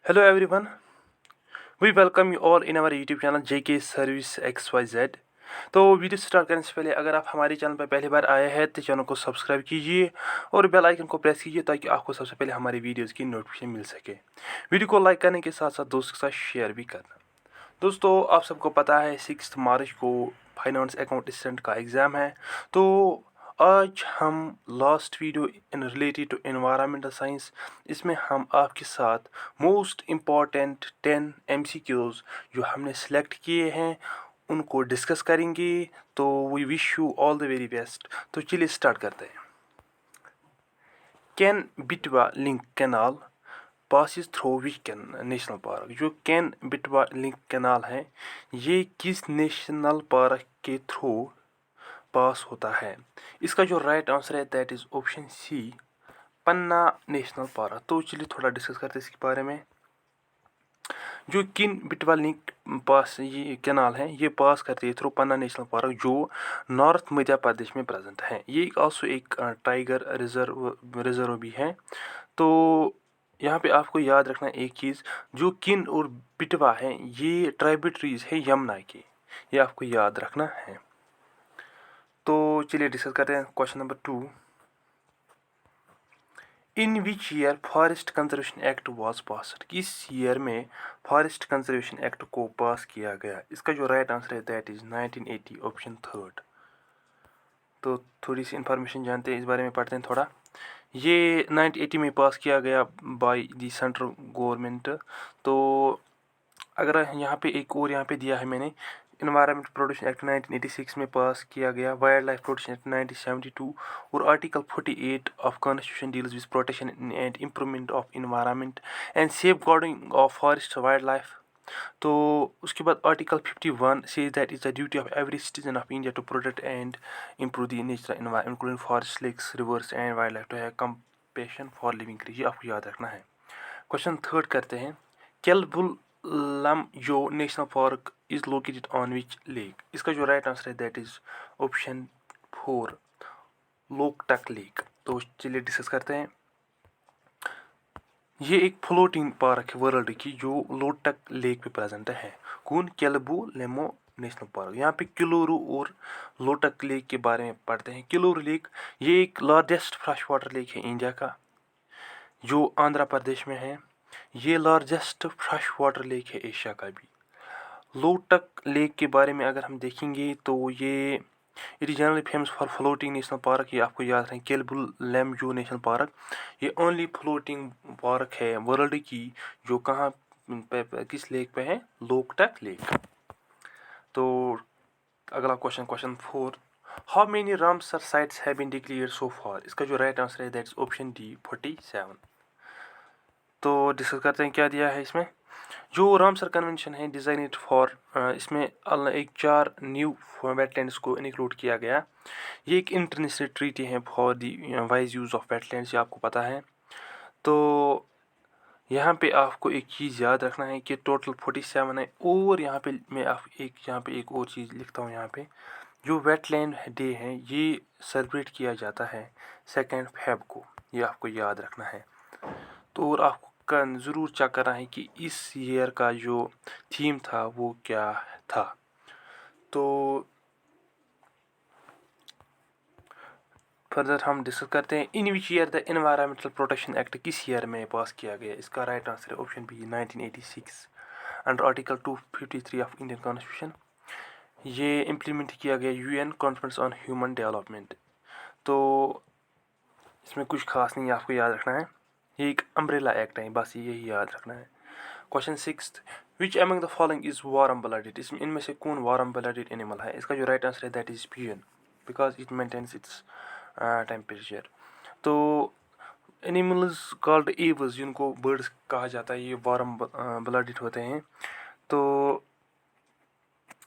Hello everyone, we welcome you all in our YouTube channel JK Service XYZ। तो video start करने से पहले अगर आप हमारे चैनल पर पहली बार आए हैं तो चैनल को सब्सक्राइब कीजिए और बेल आइकन को प्रेस कीजिए ताकि आपको सबसे पहले हमारी वीडियोस की नोटिफिकेशन मिल सके। वीडियो को लाइक करने के साथ साथ दोस्तों के साथ शेयर भी करना। दोस्तों आप सबको पता है 6 मार्च को फाइनेंस अकाउंट असिस्टेंट का एग्ज़ाम है। तो आज हम last video in related to environmental science, इसमें हम आपके साथ मोस्ट इम्पॉर्टेंट 10 MCQs जो हमने सेलेक्ट किए हैं उनको डिस्कस करेंगे। तो we wish you all the very best. तो चलिए स्टार्ट करते हैं। Ken Betwa link canal passes through which national park. जो कैन बिटवा लिंक कैनाल है ये किस नेशनल पार्क के थ्रू पास होता है? इसका जो राइट आंसर है that is option C, Panna national park. तो चलिए थोड़ा डिस्कस करते हैं इसके बारे में। जो किन बिटवा लिंक पास ये कैनाल है ये पास करती है थ्रू पन्ना नेशनल पार्क जो नॉर्थ मध्य प्रदेश में प्रेजेंट है। ये ऑल्सो एक टाइगर रिजर्व भी है। तो यहाँ पे आपको याद रखना एक चीज़, जो किन और बिटवा है ये ट्राइब्यूटरीज है यमुना की, ये आपको याद रखना है। तो चलिए डिस्कस करते हैं question number 2। In which year forest conservation act was passed. किस ईयर में फॉरेस्ट कंजर्वेशन एक्ट को पास किया गया? इसका जो राइट आंसर है दैट इज 1980, ऑप्शन थर्ड। तो थोड़ी सी इंफॉर्मेशन जानते हैं इस बारे में, पढ़ते हैं थोड़ा। ये 1980 में पास किया गया बाय दी सेंट्रल गवर्नमेंट। तो अगर यहाँ पे एक और यहाँ पे दिया है मैंने, इन्वायरमेंट प्रोटेक्शन एक्ट 1986 में पास किया गया, वाइल्ड लाइफ प्रोटेक्शन एक्ट 1972 और article 48 of constitution deals with protection and improvement of environment and safeguarding of forest wild life. तो उसके बाद article 51 says that is the duty of every citizen of India to protect and improve the natural environment including forest, lakes, rivers and wild life to have compassion for living creature. आपको याद रखना है। Question third करते हैं। Keibul Lamjao national park is located on which lake. इसका जो right answer है that is option 4, Loktak lake. तो चलिए डिस्कस करते हैं। ये एक फ्लोटिंग पार्क है वर्ल्ड की जो लोकटक लेक पे प्रेजेंट है। कौन? केलबुलमो नेशनल पार्क। यहाँ पे किलोरू और लोटक लेक के बारे में पढ़ते हैं। किलोरू लेक ये एक लार्जेस्ट फ्रेश वाटर लेक है इंडिया का जो आंध्र प्रदेश में है। ये लार्जेस्ट फ्रेश वाटर लेक है एशिया का भी। लोटक लेक के बारे में अगर हम देखेंगे तो ये it is generally famous for floating national park. ये आपको याद रखें, केलबुलमजो नेशनल पार्क ये ओनली फ्लोटिंग पार्क है वर्ल्ड की जो कहाँ किस लेक पे है? लोकटक लेक। तो अगला question, question 4। How many Ramsar sites have been declared सो फार। इसका जो राइट आंसर है दैट इज ऑप्शन डी, 47। तो डिस्कस करते हैं क्या दिया है इसमें। जो रामसर कन्वेंशन है डिजाइनेड फॉर, इसमें एक 4 न्यू वेटलैंड्स को इंक्लूड किया गया। ये एक इंटरनेशनल ट्रीटी है for the wise use of wetlands, ये आपको पता है। तो यहाँ पे आपको एक चीज़ याद रखना है कि टोटल 47 है। और यहाँ पे मैं यहाँ पे एक और चीज़ लिखता हूँ। यहाँ पे जो वेटलैंड डे है ये सेलिब्रेट किया जाता है 2 फेब को, ये आपको याद रखना है। तो और आपको ज़रूर चेक करना है कि इस ईयर का जो थीम था वो क्या था। तो फर्दर हम डिस्कस करते हैं। In which year the environmental protection act किस ईयर में पास किया गया? इसका राइट आंसर है option B, 1986 under article 253 of Indian constitution. ये इम्प्लीमेंट किया गया UN conference on human development. तो इसमें कुछ खास नहीं है, आपको याद रखना है। ये एक अम्ब्रेला एक्ट है, बस यही याद रखना है। Question 6। Which among the following is warm blooded. इसमें इनमें से कौन वार्म ब्लडेड एनिमल है? इसका जो राइट आंसर है that is pigeon, because it maintains its temperature. तो एनिमल्स कॉल्ड एव्स, जिनको बर्ड्स कहा जाता है, ये वार्म ब्लडेड होते हैं। तो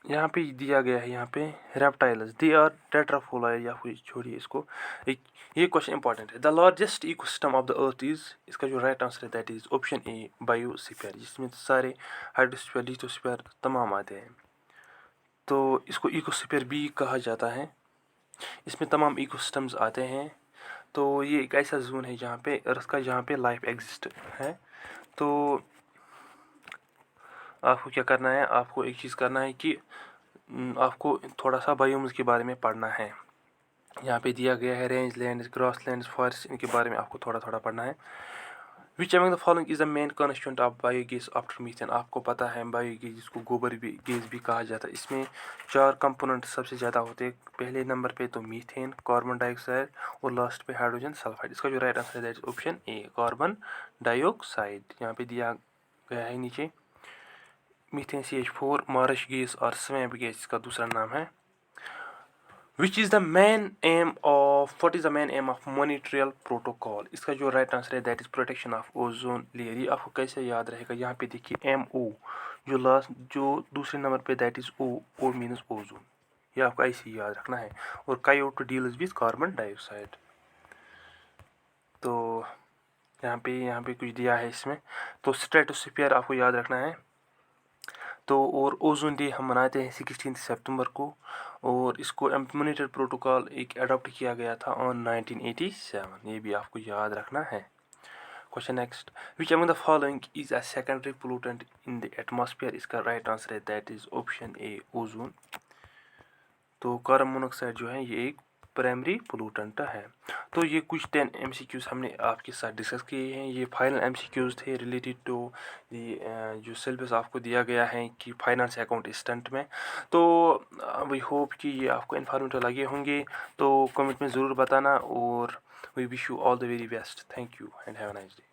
यहाँ पे दिया गया है, यहाँ पे रेप्टाइल्स दे आर टेट्राफोलाइड, या फिर छोड़िए इसको। एक ये क्वेश्चन इंपॉर्टेंट है। The largest ecosystem of the earth is, इसका जो राइट आंसर है that is option A, biosphere, जिसमें सारे हाइड्रोस्फीयर, लिथोस्फीयर तमाम आते हैं। तो इसको इकोस्फीयर भी कहा जाता है। इसमें तमाम इकोसिस्टम्स आते हैं। तो ये एक ऐसा जोन है जहाँ पे अर्थ का, जहाँ पे लाइफ एग्जिस्ट है। तो आपको क्या करना है, आपको एक चीज़ करना है कि आपको थोड़ा सा बायोम्स के बारे में पढ़ना है। यहाँ पे दिया गया है range land, grass land, forest, इनके बारे में आपको थोड़ा थोड़ा पढ़ना है। Which among the following is the main constituent of biogas after methane. आपको पता है बायोगैस जिसको गोबर भी गैस भी कहा जाता है, इसमें 4 कंपोनेंट सबसे ज़्यादा होते हैं। पहले नंबर पे तो मीथेन, कार्बन डाइऑक्साइड और लास्ट पे हाइड्रोजन सल्फाइड। इसका जो राइट आंसर है that is option A, carbon dioxide. यहाँ पे दिया गया है नीचे मीथेन CH4, मार्श गैस और स्वैम्प गैस इसका दूसरा नाम है। Which is the main aim of what is the main aim of Montreal Protocol? इसका जो राइट आंसर है that is protection of ozone layer. ये आपको कैसे याद रहेगा, यहाँ पे देखिए MO जो दूसरे नंबर पे that is O means ozone. ये आपको ऐसे ही याद रखना है। और Kyoto deals with carbon dioxide. तो यहाँ पे कुछ दिया है इसमें। तो स्ट्रेटोस्फीयर आपको याद रखना है। तो और ओजोन डे हम मनाते हैं 16 सितंबर को। और इसको मॉनिटर प्रोटोकॉल एक अडॉप्ट किया गया था ऑन 1987। ये भी आपको याद रखना है। Question next, which among the following is a secondary pollutant in the atmosphere. इसका राइट आंसर है that is option A, ozone. तो कार्बन मोनोऑक्साइड जो है ये एक प्राइमरी पोल्यूटेंट है। तो ये कुछ 10 MCQs हमने आपके साथ डिस्कस किए हैं। ये फाइनल MCQs थे रिलेटेड टू जो सिलेबस आपको दिया गया है कि फाइनेंस अकाउंट स्टंट में। तो वी होप कि ये आपको इन्फॉर्मेटिव लगे होंगे। तो कमेंट में ज़रूर बताना और we wish you all the very best. Thank you and have a nice day.